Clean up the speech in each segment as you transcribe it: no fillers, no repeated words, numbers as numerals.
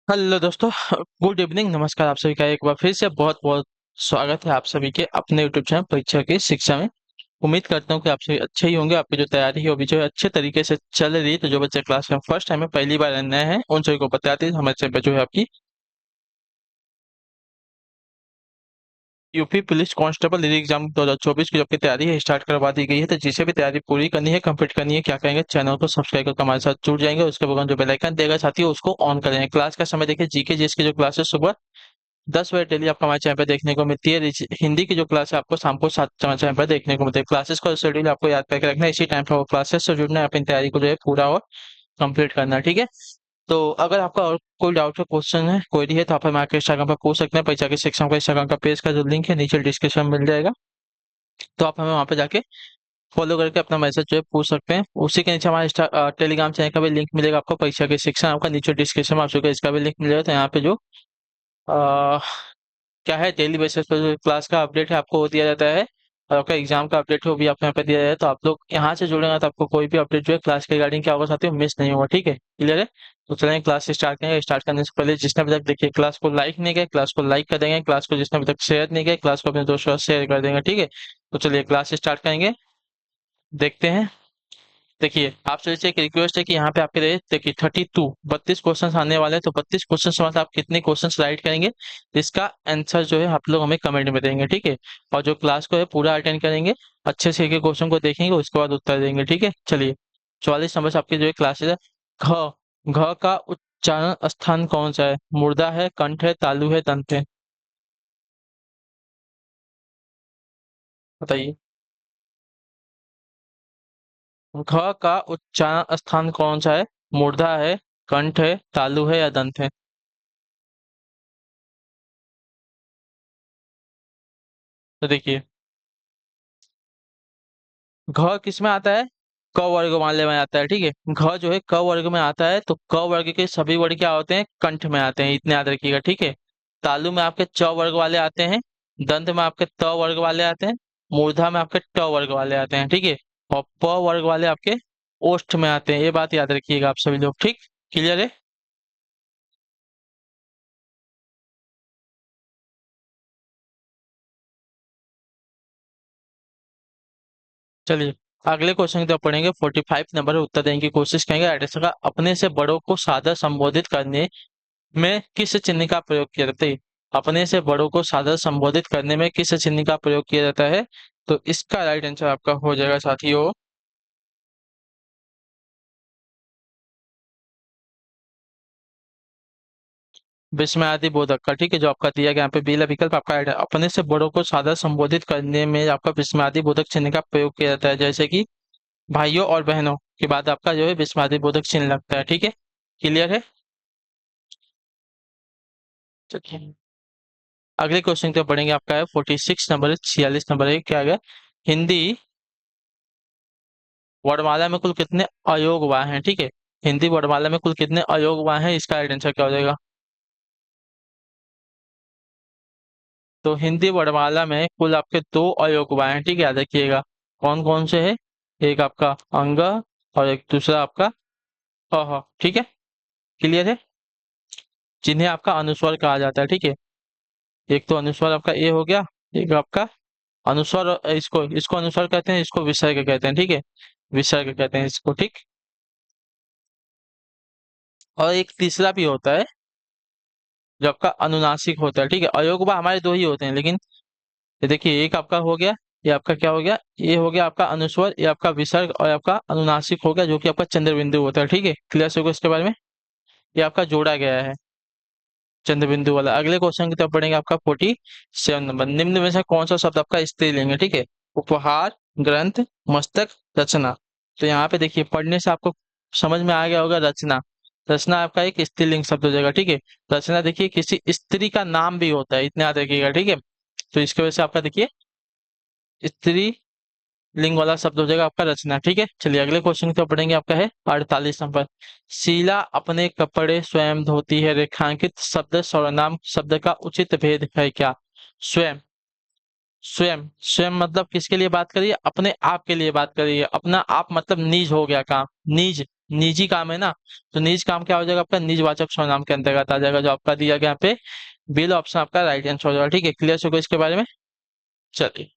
Hello दोस्तों। Good evening, नमस्कार। आप सभी का एक बार फिर से बहुत बहुत स्वागत है आप सभी के अपने यूट्यूब चैनल परीक्षा की शिक्षा में। उम्मीद करता हूँ कि आप सभी अच्छे ही होंगे। आपकी जो तैयारी है वो भी जो है अच्छे तरीके से चल रही है। तो जो बच्चे क्लास में फर्स्ट टाइम है, पहली बार नए हैं, उन सभी को बताते हैं हमारे चैनल पे जो है आपकी यूपी पुलिस कांस्टेबल एग्जाम 2024 की जो आपकी तैयारी है स्टार्ट करवा दी गई है। तो जिसे भी तैयारी पूरी करनी है, कंप्लीट करनी है, क्या करेंगे, चैनल को सब्सक्राइब करके हमारे साथ जुड़ जाएंगे। उसके बाद जो बेल आइकन देगा साथी उसको ऑन करेंगे। क्लास का समय देखिए, जीके जीएस की जो क्लास है सुबह 10 बजे डेली आपको हमारे चैनल पे देखने को मिलती है। हिंदी की जो क्लास है आपको शाम को 7 हमारे चैनल पर देखने को मिलती है। क्लासेस का शेड्यूल आपको याद करके रखना है, इसी टाइम पर वो क्लासेस से जुड़ना है, अपनी तैयारी को जो है पूरा और कंप्लीट करना है, ठीक है। तो अगर आपका और कोई डाउट है, क्वेश्चन है, क्वेरी है, तो आप हमारे इंस्टाग्राम पर पूछ सकते हैं। परीक्षा की शिक्षा का इंस्टाग्राम का पेज का जो लिंक है नीचे डिस्क्रिप्शन में मिल जाएगा। तो आप हमें वहाँ पे जाके फॉलो करके अपना मैसेज जो है पूछ सकते हैं। उसी के नीचे हमारे टेलीग्राम चैनल का भी लिंक मिलेगा आपको। परीक्षा की शिक्षा आपका नीचे डिस्क्रिप्शन में आप सभी को इसका भी लिंक मिलेगा। तो यहाँ पे जो अ, क्या है, डेली बेसिस पर जो क्लास का अपडेट है आपको वो दिया जाता है, और आपका एग्जाम का अपडेट है वो भी आपको यहाँ पे दिया जाता है। तो आप लोग यहाँ से जुड़ेंगे तो आपको कोई भी अपडेट जो है क्लास के रिगार्डिंग क्या होगा साथियों, मिस नहीं होगा, ठीक है। क्लियर है। तो चलेंगे क्लास स्टार्ट करेंगे। स्टार्ट करने से पहले जिसने अभी तक देखिए क्लास को लाइक नहीं किया, क्लास को लाइक कर देंगे। क्लास को जिसने अभी तक शेयर नहीं किया, क्लास को अपने दोस्तों से शेयर कर देंगे, ठीक है। तो चलिए क्लास स्टार्ट करेंगे, देखते हैं। देखिए आपसे एक रिक्वेस्ट है कि यहाँ पे आपके लिए देखिए 32 क्वेश्चन आने वाले हैं। तो 32 क्वेश्चन से मतलब आप कितने क्वेश्चन राइट करेंगे, इसका आंसर जो है आप लोग हमें कमेंट में देंगे, ठीक है। और जो क्लास को है पूरा अटेंड करेंगे, अच्छे से एक क्वेश्चन को देखेंगे, उसके बाद उत्तर देंगे, ठीक है। चलिए 44 नंबर से आपकी जो है क्लासेज है। घ घ का उच्चारण स्थान कौन सा है? मुर्दा है, कंठ है, तालु है, दंत है? बताइए। घ का उच्चारण स्थान कौन सा है? मुर्दा है, कंठ है, तालु है, या दंत है? तो देखिए, घ किस में आता है? क वर्ग वाले में आता है, ठीक है। घ जो है क वर्ग में आता है, तो क वर्ग के सभी वर्ग क्या होते हैं? कंठ में आते हैं, इतने याद रखिएगा, ठीक है। तालु में आपके च वर्ग वाले आते हैं, दंत में आपके त वर्ग वाले आते हैं, मूर्धा में आपके ट वर्ग वाले आते हैं, ठीक है। और प वर्ग वाले आपके ओष्ठ में आते हैं। ये बात याद रखिएगा आप सभी लोग, ठीक। क्लियर है। चलिए अगले क्वेश्चन की तरफ पढ़ेंगे। 45 नंबर उत्तर देने की कोशिश करेंगे। एडिशन का अपने से बड़ों को सादर संबोधित करने में किस चिन्ह का प्रयोग किया जाता है? अपने से बड़ों को सादर संबोधित करने में किस चिन्ह का प्रयोग किया जाता है? तो इसका राइट आंसर आपका हो जाएगा साथियों, विस्मयादि बोधक का, ठीक है। जो आपका दिया गया यहाँ पे बीला विकल्प आपका right है। अपने से बड़ों को सादर संबोधित करने में आपका विस्मयादि बोधक चिन्ह का प्रयोग किया जाता है, जैसे कि भाइयों और बहनों के बाद आपका जो है विस्मयादि बोधक चिन्ह लगता है, ठीक है। क्लियर है। चलिए अगले क्वेश्चन की तरफ बढ़ेंगे। आपका है 46 नंबर, 46 नंबर है, क्या गया? हिंदी वर्णमाला में कुल कितने अयोग वाह हैं, ठीक है। हिंदी वर्णमाला में कुल कितने अयोग वाह हैं, इसका राइट आंसर क्या हो जाएगा? तो हिंदी वर्णमाला में कुल आपके दो अयोग वाह हैं, ठीक है, याद रखिएगा। कौन कौन से हैं? एक आपका अंग और एक दूसरा आपका अह, ठीक है। क्लियर है। जिन्हें आपका अनुस्वर कहा जाता है, ठीक है। एक तो अनुस्वर आपका ए हो गया, एक आपका अनुस्वर, इसको इसको अनुस्वर कहते हैं, इसको विसर्ग कहते हैं, ठीक है। विसर्ग कहते हैं इसको, ठीक। और एक तीसरा भी होता है जो आपका अनुनासिक होता है, ठीक है। अयोगवा हमारे दो ही होते हैं, लेकिन ये देखिए एक आपका हो गया, ये आपका क्या हो गया, ये हो गया आपका अनुस्वर, ये आपका विसर्ग, और आपका अनुनासिक हो गया जो कि आपका चंद्र बिंदु होता है, ठीक है। क्लियर से होगा इसके बारे में। ये आपका जोड़ा गया है चंद्र बिंदु वाला। अगले क्वेश्चन की तरफ बढ़ेंगे। आपका 47 नंबर, निम्न में से कौन सा शब्द आपका स्त्रीलिंग है, ठीक है। उपहार, ग्रंथ, मस्तक, रचना। तो यहाँ पे देखिए पढ़ने से आपको समझ में आ गया होगा, रचना। रचना आपका एक स्त्रीलिंग शब्द हो जाएगा, ठीक है। रचना देखिए किसी स्त्री का नाम भी होता है, इतना याद रखिएगा, ठीक है। तो इसकी वजह से आपका देखिए स्त्री लिंग वाला शब्द हो जाएगा आपका रचना, ठीक है। चलिए अगले क्वेश्चन की तरफ पढ़ेंगे। आपका है 48 नंबर, शीला अपने कपड़े स्वयं धोती है, रेखांकित शब्द सर्वनाम शब्द का उचित भेद है क्या? स्वयं, स्वयं स्वयं मतलब किसके लिए बात करिए? अपने आप के लिए बात करिए। अपना आप मतलब निज हो गया काम, निज। निजी काम है ना, तो निज काम क्या हो जाएगा आपका, निजवाचक सर्वनाम के अंतर्गत आ जाएगा, जो आपका दिया गया यहाँ पे बिल ऑप्शन आपका राइट आंसर हो जाएगा। ठीक है, क्लियर हो गया इसके बारे में। चलिए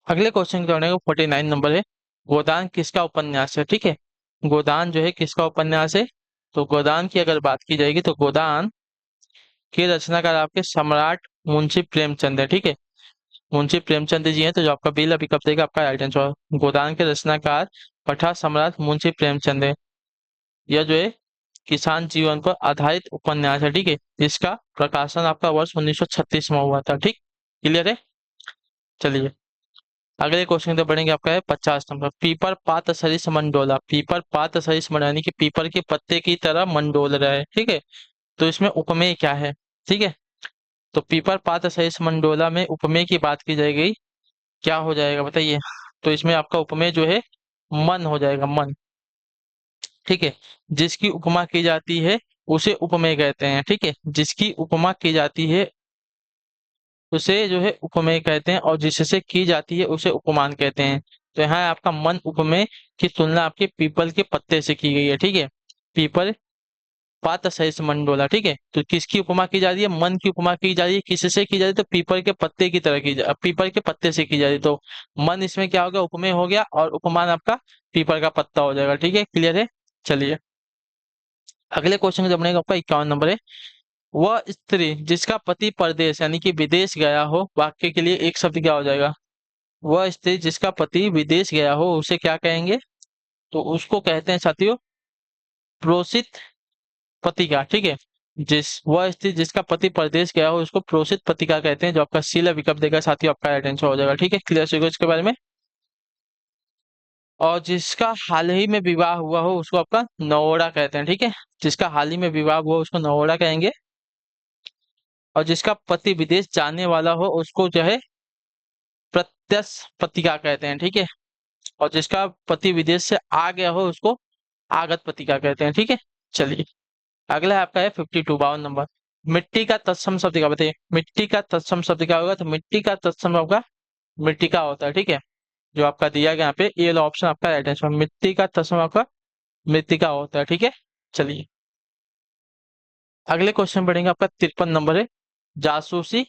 अगले क्वेश्चन के होने 49 नंबर है, गोदान किसका उपन्यास है। ठीक है, गोदान जो है किसका उपन्यास है, तो गोदान की अगर बात की जाएगी तो गोदान के रचनाकार आपके सम्राट मुंशी प्रेमचंद है। ठीक है, मुंशी प्रेमचंद जी हैं, तो जो आपका बिल अभी कब देगा आपका राइट आंसर, गोदान के रचनाकार पठा सम्राट मुंशी प्रेमचंद है। यह जो है किसान जीवन पर आधारित उपन्यास है। ठीक है, इसका प्रकाशन आपका वर्ष 1936 में हुआ था। ठीक, क्लियर है। चलिए अगले क्वेश्चन तो बढ़ेंगे, आपका है 50 नंबर, पीपर पात सरिस मंडोला, पीपर पात सरिस मंडोला यानी कि पीपर के पत्ते की तरह मंडोल रहा है। ठीक है, तो इसमें उपमेय क्या है। ठीक है, तो पीपर पात सरिस मंडोला में उपमेय की बात की जाएगी, क्या हो जाएगा बताइए। तो इसमें आपका उपमेय जो है मन हो जाएगा, मन। ठीक है, जिसकी उपमा की जाती है उसे उपमेय कहते हैं। ठीक है, जिसकी उपमा की जाती है उसे जो है उपमेय कहते हैं, और जिससे की जाती है उसे उपमान कहते हैं। तो यहाँ आपका मन उपमेय की तुलना आपके पीपल के पत्ते से की गई है। ठीक है, पीपल पात सहित मंडोला। ठीक है, तो किसकी उपमा की जा रही है, मन की उपमा की जा रही है, किससे की जा रही है, तो पीपल के पत्ते की तरह पीपल के पत्ते से की जा रही है। तो मन इसमें क्या हो गया, उपमेय हो गया, और उपमान आपका पीपल का पत्ता हो जाएगा। ठीक है, क्लियर है। चलिए अगले क्वेश्चन का जब आपका 51 नंबर है, वह स्त्री जिसका पति परदेश यानी कि विदेश गया हो, वाक्य के लिए एक शब्द क्या हो जाएगा। वह स्त्री जिसका पति विदेश गया हो उसे क्या कहेंगे, तो उसको कहते हैं साथियों प्रोसित पतिका। ठीक है, जिस वह स्त्री जिसका पति परदेश गया हो उसको प्रोसित पतिका कहते हैं, जो आपका शील विकल्प देगा साथियों आपका आंसर हो जाएगा। ठीक है, क्लियर हो गया इसके बारे में। और जिसका हाल ही में विवाह हुआ हो उसको आपका नवोड़ा कहते हैं। ठीक है, जिसका हाल ही में विवाह हुआ हो उसको नवोड़ा कहेंगे, और जिसका पति विदेश जाने वाला हो उसको जो है प्रत्यस पतिका कहते हैं। ठीक है, और जिसका पति विदेश से आ गया हो उसको आगत पतिका कहते हैं। ठीक है, चलिए अगला है आपका है 52 52 नंबर, मिट्टी का तत्सम शब्द क्या बताइए, मिट्टी का तत्सम शब्द क्या होगा, तो मिट्टी का तत्सम आपका मिट्टी का होता है। ठीक है, जो आपका दिया गया यहाँ पे ये वाला ऑप्शन आपका राइट आंसर, मिट्टी का तत्सम आपका मृत्तिका का होता है। ठीक है, चलिए अगले क्वेश्चन पढ़ेंगे, आपका 53 नंबर है, जासूसी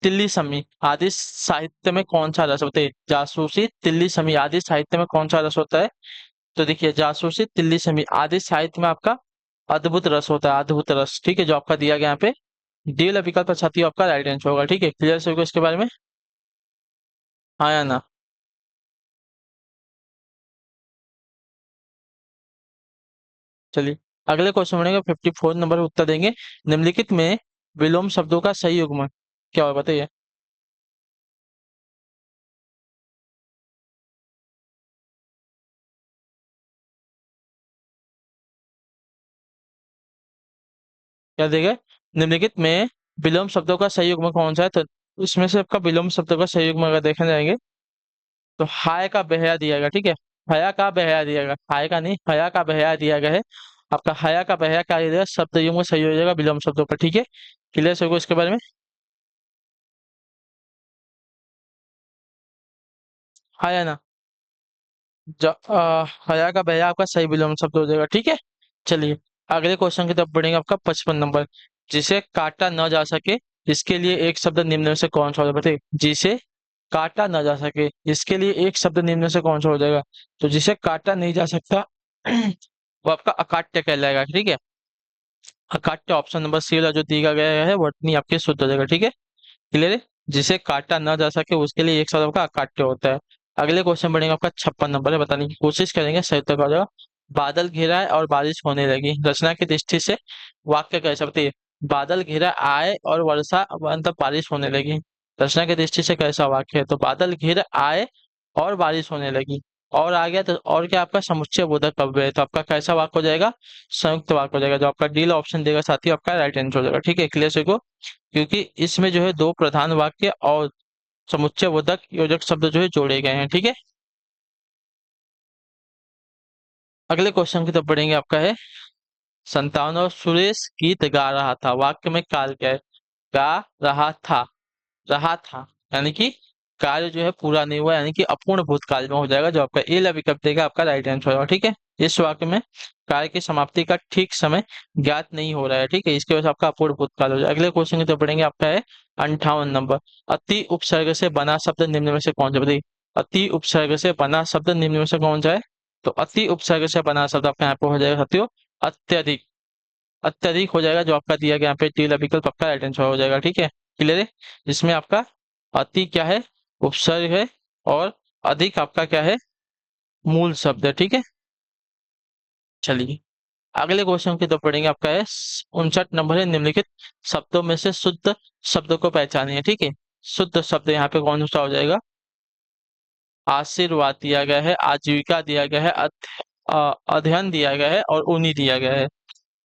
तिल्ली समी आदि साहित्य में कौन सा रस होता है, जासूसी तिल्ली समी आदि साहित्य में कौन सा रस होता है। तो देखिए जासूसी तिल्ली समी आदि साहित्य में आपका अद्भुत रस होता है, अद्भुत रस। ठीक है, जो आपका दिया गया यहाँ पे डी वाला विकल्प छाती आपका राइट आंसर होगा। ठीक है, क्लियर से होगा इसके बारे में, हाँ या ना। चलिए अगले क्वेश्चन बनेगा 54 नंबर उत्तर देंगे, निम्नलिखित में विलोम शब्दों का सही युग्म क्या होगा बताइए। क्या देगा, निम्नलिखित में विलोम शब्दों का सही युग्म कौन सा है, तो इसमें से आपका विलोम शब्दों का सही युग्म अगर देखने जाएंगे तो हाय का बहया दिया गया। ठीक है, हया का बहया दिया गया, हाय का नहीं हया का बहया दिया गया है। आपका हया का बहया क्या दिया जाएगा, शब्द युग्म सही हो जाएगा विलोम शब्दों पर। ठीक है, क्लियर से होगा इसके बारे में, हाँ या ना। हया का बहया आपका सही विलोम शब्द हो जाएगा। ठीक है, चलिए अगले क्वेश्चन की तरफ बढ़ेंगे, आपका 55 नंबर, जिसे काटा न जा सके इसके लिए एक शब्द निम्न में से कौन सा होगा बताइए, जिसे काटा न जा सके इसके लिए एक शब्द निम्न में से कौन सा हो जाएगा। तो जिसे काटा नहीं जा सकता वो आपका अकाट्य कहलाएगा। ठीक है, अकाट्य ऑप्शन नंबर सी वाला जो दिया गया है वर्तनी आपके शुद्ध हो जाएगा। ठीक है, क्लियर है, जिसे काटा ना जा सके उसके लिए एक शब्द आपका अकाट्य होता है। अगले क्वेश्चन बढ़ेंगे, आपका 56 नंबर है, बताने की कोशिश करेंगे सही उत्तर का जाएगा, बादल घिरा है और बारिश होने लगी, रचना की दृष्टि से वाक्य कैसा बताइए, बादल घिरा आए और वर्षा मतलब बारिश होने लगी, रचना की दृष्टि से कैसा वाक्य है, तो बादल घिर आए और बारिश होने लगी, और आ गया तो और क्या आपका समुच्चय बोधक अव्यय है, तो आपका कैसा वाक्य हो जाएगा, संयुक्त वाक्य हो जाएगा, जो आपका डी ऑप्शन देगा साथी आपका राइट आंसर हो जाएगा। ठीक है, क्लियर से को, क्योंकि इसमें जो है दो प्रधान वाक्य और समुच्चय बोधक योजक शब्द जो है जोड़े गए हैं। ठीक है, अगले क्वेश्चन की तरफ बढ़ेंगे, आपका है 57 और सुरेश गीत गा रहा था, वाक्य में काल क्या है, गा रहा था, रहा था यानी कि कार्य जो है पूरा नहीं हुआ, यानी कि अपूर्ण भूतकाल में हो जाएगा, जो आपका ए विकल्प देगा आपका राइट आंसर होगा। ठीक है, इस वाक्य में कार्य की समाप्ति का ठीक समय ज्ञात नहीं हो रहा है। ठीक है, इसके वजह से आपका अपूर्ण भूतकाल हो जाएगा। अगले क्वेश्चन की तो पढ़ेंगे, आपका है 58 नंबर। अति उपसर्ग से बना शब्द निम्न में से कौन सा, बताइए। अति उपसर्ग से बना शब्द निम्न में से कौन सा है? तो अति उपसर्ग से बना शब्द आपका यहाँ पे हो जाएगा साथियों अत्यधिक। अत्यधिक हो जाएगा, जो आपका दिया गया यहाँ पे टी विकल्प आपका राइट आंसर हो जाएगा। ठीक है, क्लियर है। जिसमें आपका अति क्या है? उपसर्ग है, और अधिक आपका क्या है? मूल शब्द है। ठीक है, चलिए अगले क्वेश्चन की तो पढ़ेंगे, आपका है 59 नंबर है। निम्नलिखित शब्दों में से शुद्ध शब्द को पहचानिए। ठीक है, शुद्ध शब्द यहाँ पे कौन सा हो जाएगा? आशीर्वाद दिया गया है, आजीविका दिया गया है, अध्ययन दिया गया है, और ऊनी दिया गया है।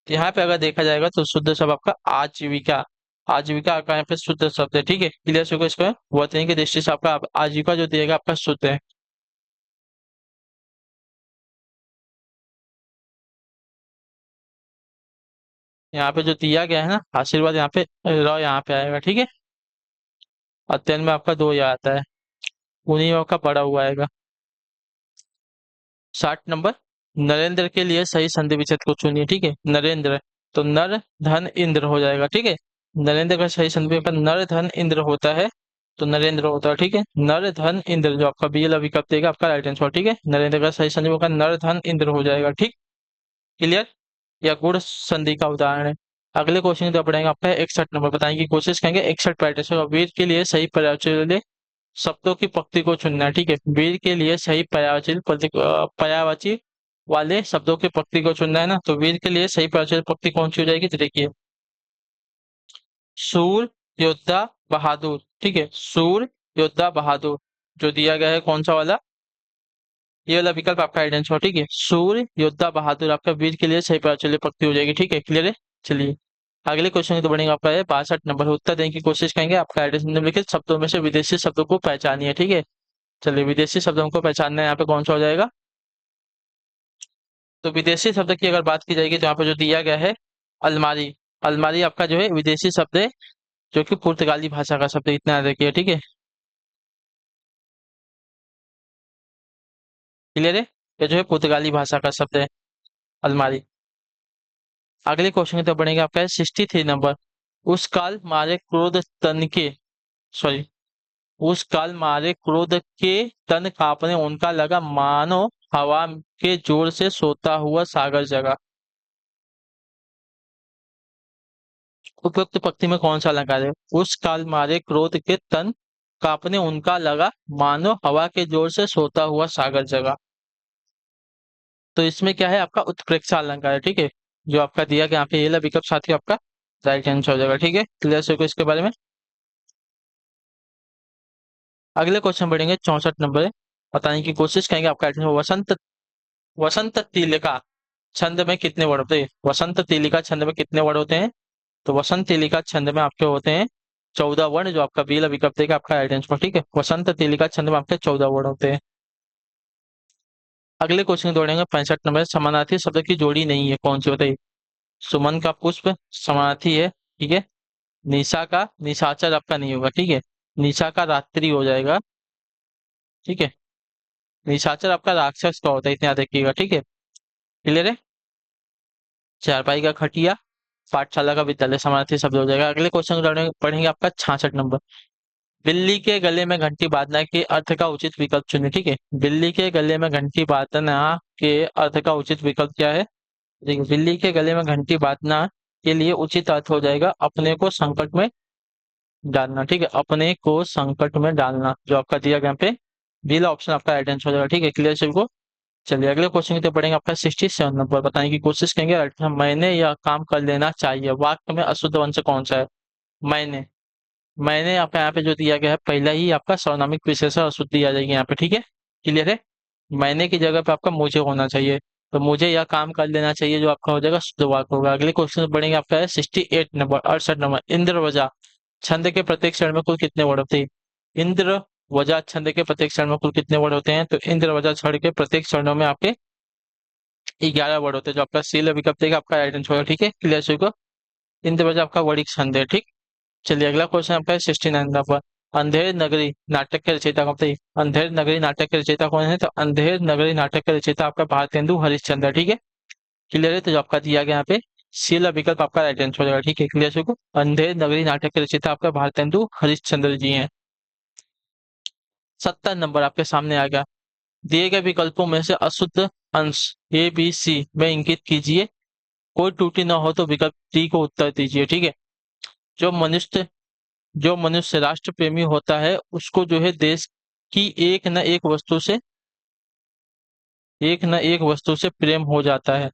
तो यहाँ पे अगर देखा जाएगा तो शुद्ध शब्द आपका आजीविका। आजीविका आपका यहाँ पे शुद्ध शब्द है। ठीक है, क्लियर से इसको वर्तनी की दृष्टि से आपका आजीविका जो दिएगा आपका शुद्ध है। यहाँ पे जो दिया गया है ना आशीर्वाद, यहाँ पे र यहाँ पे आएगा। ठीक है, अध्ययन में आपका दो या आता है, ऊनी में आपका पड़ा हुआ आएगा। 60 नंबर, नरेंद्र के लिए सही संधि विच्छेद को चुनिए। ठीक है, नरेंद्र, तो नर धन इंद्र हो जाएगा। ठीक है, नरेंद्र का सही संधि आपका नर धन इंद्र होता है, तो नरेंद्र होता है। ठीक है, नर धन इंद्र, जो आपका बी विकल्प देगा आपका राइट आंसर। ठीक है, नरेंद्र का सही संधि आपका नर धन इंद्र हो जाएगा। ठीक, क्लियर। या गुण संधि का उदाहरण है। अगले क्वेश्चन की तरफ बढ़ेंगे, आपका 61 नंबर। बताएंगे की कोशिश करेंगे 61 पैटर्न और वीर के लिए सही पर्यायवाची शब्दों की पंक्ति को चुनना है। ठीक है, वीर के लिए सही पर्यायवाची वाले शब्दों की पंक्ति को चुनना है ना, तो वीर के लिए सही पर्यायवाची पंक्ति कौन सी हो जाएगी? तो देखिए, सूर, योद्धा, बहादुर। ठीक है, सूर, योद्धा, बहादुर, जो दिया गया है कौन सा वाला? ये वाला विकल्प आपका आइडेंटिटी। ठीक है, सूर्य, योद्धा, बहादुर आपका वीर के लिए सही पर्यायवाची पंक्ति हो जाएगी। ठीक है, क्लियर है। चलिए अगले क्वेश्चन तो बढ़ेंगे, आपका है 62 नंबर। उत्तर देने की कोशिश करेंगे, आपका आइडेंटिटी निम्नलिखित शब्दों में से विदेशी शब्दों को पहचानिए। ठीक है, चलिए विदेशी शब्दों को पहचानना है, यहाँ पे कौन सा हो जाएगा? तो विदेशी शब्द की अगर बात की जाएगी तो यहाँ पे जो दिया गया है अलमारी। अलमारी आपका जो है विदेशी शब्द है, जो कि पुर्तगाली भाषा का शब्द है, इतना याद रखिए। ठीक है, क्लियर है। ये जो है पुर्तगाली भाषा का शब्द है अलमारी। अगले क्वेश्चन की तरफ बढ़ेंगे, आपका है 63 नंबर। उस काल मारे क्रोध तन के, सॉरी, उस काल मारे क्रोध के तन कांपने उनका लगा, मानो हवा के जोर से सोता हुआ सागर जगा। उपयुक्त पंक्ति में कौन सा अलंकार है? उस काल मारे क्रोध के तन कांपने उनका लगा, मानो हवा के जोर से सोता हुआ सागर जगा। तो इसमें क्या है? आपका उत्प्रेक्षा अलंकार है। ठीक है, जो आपका दिया गया यहाँ पे ये ला विकल्प साथी आपका राइट आंसर हो जाएगा। ठीक है, क्लियर से इसके बारे में। अगले क्वेश्चन बढ़ेंगे, 64 नंबर है। बताने की कोशिश करेंगे, आपका आंसर वसंत। वसंत तिलिका छंद में कितने वर्ड होते हैं? वसंत तिलिका छंद में कितने वर्ड होते हैं? तो वसंत तिलिका छंद में आपके होते हैं 14 वर्ण, जो आपका बी विकल्प देगा आपका राइट आंसर। ठीक है, वसंत तिलिका छंद में आपके 14 वर्ण होते हैं। अगले क्वेश्चन दौड़ेंगे, 65 नंबर। समानार्थी शब्द की जोड़ी नहीं है, कौन सी बताइए? सुमन का पुष्प समानार्थी है। ठीक है, निशा का निशाचर आपका नहीं होगा। ठीक है, निशा का रात्रि हो जाएगा। ठीक है, निशाचर आपका राक्षस का होता है, इतना याद रखिएगा। ठीक है, क्लियर है। चारपाई का खटिया, पाठशाला का विद्यालय समानार्थी शब्द हो जाएगा। अगले क्वेश्चन पढ़ेंगे, आपका 66 नंबर। बिल्ली के गले में घंटी बांधना के अर्थ का उचित विकल्प चुनिए। ठीक है, बिल्ली के गले में घंटी बांधना के अर्थ का उचित विकल्प क्या है? देखिए, बिल्ली के गले में घंटी बांधना के लिए उचित अर्थ हो जाएगा अपने को संकट में डालना। ठीक है, अपने को संकट में डालना, जो आपका दिया गया यहाँ पे बीला ऑप्शन आपका राइट आंसर हो जाएगा। ठीक है, क्लियर सभी को। चलिए अगले क्वेश्चन की तरफ पढ़ेंगे, आपका 67 नंबर। बताने की कोशिश करेंगे, मैंने यह काम कर लेना चाहिए वाक्य में अशुद्ध वंश कौन सा है? मैंने। मैंने आपका यहाँ पे जो दिया गया है पहला ही आपका सर्वनामिक विशेषण अशुद्धि आ जाएगी यहाँ पे। ठीक है, क्लियर है। मैंने की जगह पे आपका मुझे होना चाहिए, तो मुझे यह काम कर लेना चाहिए, जो आपका हो जाएगा शुद्ध वाक्य होगा। अगले क्वेश्चन पढ़ेंगे, आपका है 68 नंबर, 68 नंबर। इंद्र वजा छंद के प्रत्येक क्षण में कुल कितने वर्ड होते हैं? इंद्र वजा छंद के प्रत्येक क्षण में कुल कितने वर्ड होते हैं? तो इंद्र वजा छंद के प्रत्येक क्षणों में आपके 11 वर्ड होते हैं, जो आपका सील विकल्प देगा आपका राइट आंसर होगा। ठीक है, क्लियर सभी को। इंद्र वजा आपका वर्डिक छंद है। ठीक, चलिए अगला क्वेश्चन आपका है 69 नंबर। अंधेर नगरी नाटक के रचयिता कौन थे? अंधेर नगरी नाटक के रचयिता कौन है? तो अंधेर नगरी नाटक के रचयिता आपका भारतेंदु हरिश्चंद्र। ठीक है, क्लियर है? तो जो आपका दिया गया यहाँ पे सी वाला विकल्प आपका राइट आंसर हो जाएगा। ठीक है, क्लियर सबको? अंधेर नगरी नाटक के रचयिता आपका भारतेंदु हरिश्चंद्र जी हैं। 70 नंबर आपके सामने आ गया। दिए गए विकल्पों में से अशुद्ध अंश ए बी सी में इंगित कीजिए, कोई त्रुटि न हो तो विकल्प डी को उत्तर दीजिए। ठीक है, जो मनुष्य जो मनुष्य राष्ट्र प्रेमी होता है उसको जो है देश की एक न एक वस्तु से प्रेम हो जाता है।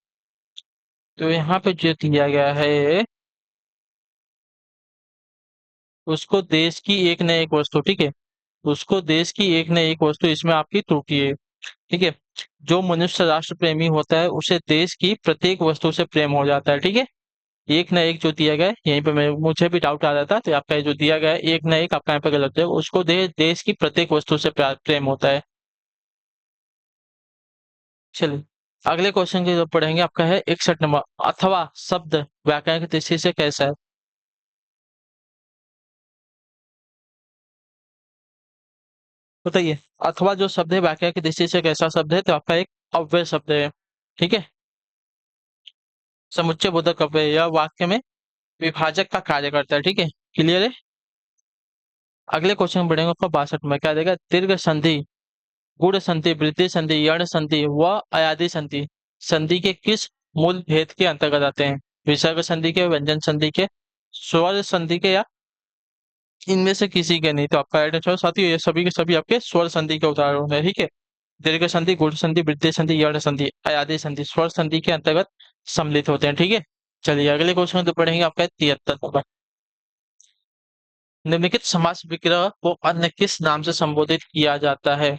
तो यहाँ पे जो दिया गया है उसको देश की एक न एक वस्तु, ठीक है, उसको देश की एक न एक वस्तु, इसमें आपकी त्रुटि है। ठीक है, जो मनुष्य राष्ट्र प्रेमी होता है उसे देश की प्रत्येक वस्तु से प्रेम हो जाता है। ठीक है, एक ना एक जो दिया गया है यहीं पे मैं मुझे भी डाउट आ रहा था, तो आपका ये जो दिया गया है एक ना एक आपका यहाँ पे गलत है, उसको देश की प्रत्येक वस्तु से प्रेम होता है। चलिए अगले क्वेश्चन की तरफ पढ़ेंगे। आपका है 61 नंबर। अथवा शब्द व्याकरण की दृष्टि से कैसा है? बताइए। अथवा जो शब्द है व्याकरण की दृष्टि से कैसा शब्द है? तो आपका एक अव्यय शब्द है। ठीक है, समुच्चय बोधक अव्यय, यह वाक्य में विभाजक का कार्य करता है। ठीक है, क्लियर है? अगले क्वेश्चन में बढ़ेंगे। आपका 62 में क्या देगा? दीर्घ संधि, गुण संधि, वृद्धि संधि, यण संधि व अयादि संधि संधि के किस मूल भेद के अंतर्गत आते हैं? विसर्ग संधि के, व्यंजन संधि के, स्वर संधि के, या इनमें से किसी के नहीं? तो आपका राइट आंसर साथियों ये सभी के सभी आपके स्वर संधि के उदाहरण है। ठीक है, दीर्घ संधि, गुण संधि, वृद्धि संधि, यण संधि, अयादि संधि स्वर संधि के अंतर्गत सम्मिलित होते हैं। ठीक है, चलिए अगले क्वेश्चन तो पढ़ेंगे। आपका 73 नंबर। निम्नलिखित समास विग्रह को अन्य किस नाम से संबोधित किया जाता है?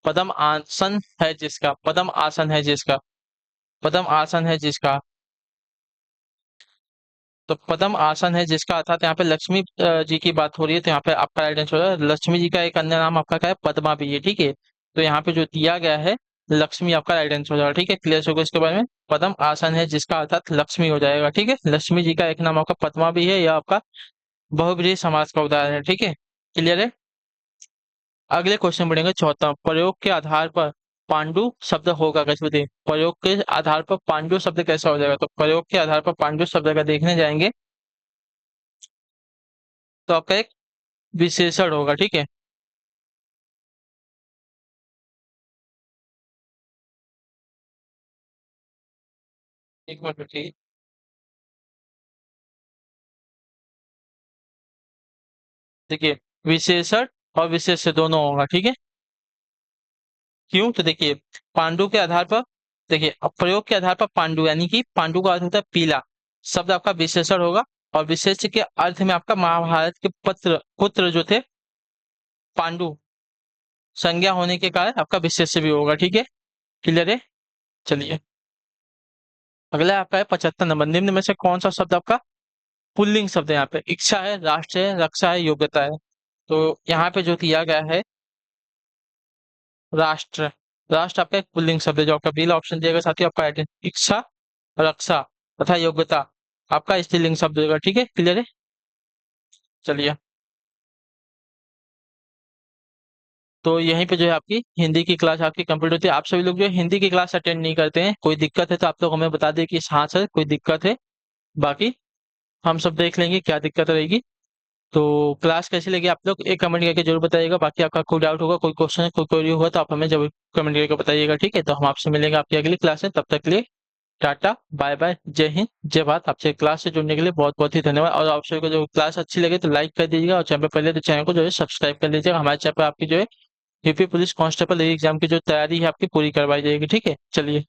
पदम आसन है जिसका, पदम आसन है जिसका, पदम आसन है जिसका। तो पदम आसन है जिसका अर्थात यहाँ पे लक्ष्मी जी की बात हो रही है, तो यहाँ पे आपका राइट आंसर है लक्ष्मी जी का एक अन्य नाम आपका क्या है? पद्मा भी है। ठीक है, तो यहाँ पे जो दिया गया है लक्ष्मी आपका राइट आंसर हो जाएगा। ठीक है, क्लियर होगा इसके बारे में? पदम आसन है जिसका अर्थात लक्ष्मी हो जाएगा। ठीक है, लक्ष्मी जी का एक नाम आपका पद्मा भी है, यह आपका बहुब्रीहि समास का उदाहरण है। ठीक है, क्लियर है? अगले क्वेश्चन बढ़ेंगे। चौथा, प्रयोग के आधार पर पांडु शब्द होगा कैसे? बताइए, प्रयोग के आधार पर पांडु शब्द कैसा हो जाएगा? तो प्रयोग के आधार पर पांडु शब्द का देखने जाएंगे तो आपका एक विशेषण होगा। ठीक है, एक मिनट रुकिए। देखिए, विशेषण और विशेष्य दोनों होगा। ठीक है, क्यों? तो देखिए, पांडु के आधार पर, देखिए अब प्रयोग के आधार पर पांडु यानी कि पांडु का अर्थ होता है पीला, शब्द आपका विशेषण होगा। और विशेष्य के अर्थ में आपका महाभारत के पुत्र जो थे पांडु, संज्ञा होने के कारण आपका विशेष्य भी होगा। ठीक है, क्लियर है? चलिए अगला आपका है 75 नंबर। निम्न में से कौन सा शब्द आपका पुल्लिंग शब्द है? यहाँ पे इच्छा है, राष्ट्र है, रक्षा है, योग्यता है। तो यहाँ पे जो दिया गया है राष्ट्र, राष्ट्र आपका एक पुल्लिंग शब्द है। जो आपका पहला ऑप्शन दिया गया साथियों आपका इच्छा, रक्षा तथा योग्यता आपका स्त्रीलिंग शब्द होगा। ठीक है, क्लियर है? चलिए तो यहीं पे जो है आपकी हिंदी की क्लास आपकी कंप्लीट होती है। आप सभी लोग जो है हिंदी की क्लास अटेंड नहीं करते हैं, कोई दिक्कत है तो आप लोग हमें बता दें कि हाँ सर कोई दिक्कत है, बाकी हम सब देख लेंगे क्या दिक्कत रहेगी। तो क्लास कैसी लगी आप लोग एक कमेंट करके जरूर बताइएगा। बाकी आपका कोई डाउट होगा, कोई क्वेश्चन, कोई क्वेरी होगा तो आप हमें जरूर कमेंट करके बताइएगा। ठीक है, तो हम आपसे मिलेंगे आपकी अगली क्लास में। तब तक के लिए टाटा बाय बाय, जय हिंद जय भारत। आपसे क्लास से जुड़ने के लिए बहुत बहुत ही धन्यवाद। और आप सभी को जो क्लास अच्छी लगे तो लाइक कर दीजिएगा, और चैनल पर पहले तो चैनल को जो है सब्सक्राइब कर लीजिएगा। हमारे चैनल पर आपकी जो है यूपी पुलिस कांस्टेबल एग्जाम की जो तैयारी है आपकी पूरी करवाई जाएगी। ठीक है, चलिए।